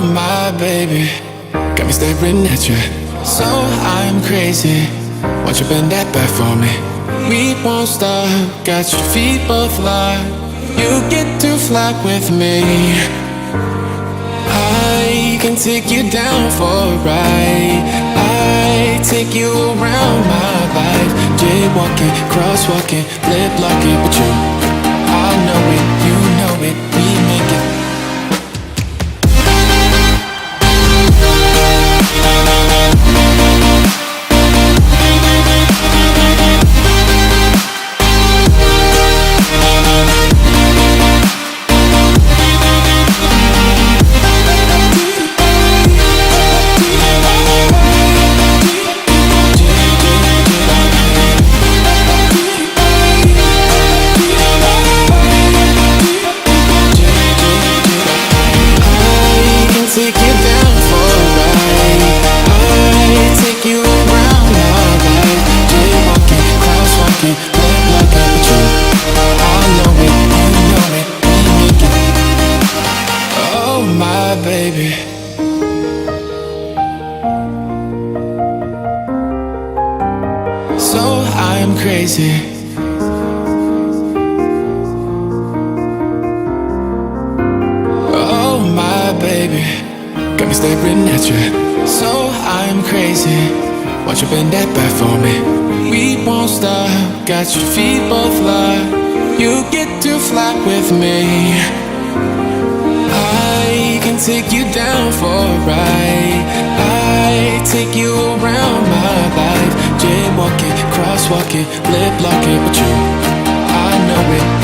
my baby, got me staring at you. So I'm crazy. Won't you bend that back for me? We won't stop. Got your feet both locked. You get to fly with me. I can take you down for a ride. I take you around my life. Jaywalking, crosswalking, lip locking with you. I know it, you know it, we make it. Take you down for a ride. I take you around my life. Jaywalking, crosswalking, lip locking with you. I know it, you know it, we make it. Oh my baby. So I'm crazy. Oh my baby, got me staring at you. So I'm crazy. Won't you bend that back for me? We won't stop. Got your feet both locked. You get to fly with me. I can take you down for a ride. I take you around my life. Jaywalking, crosswalking, lip locking with you. I know it.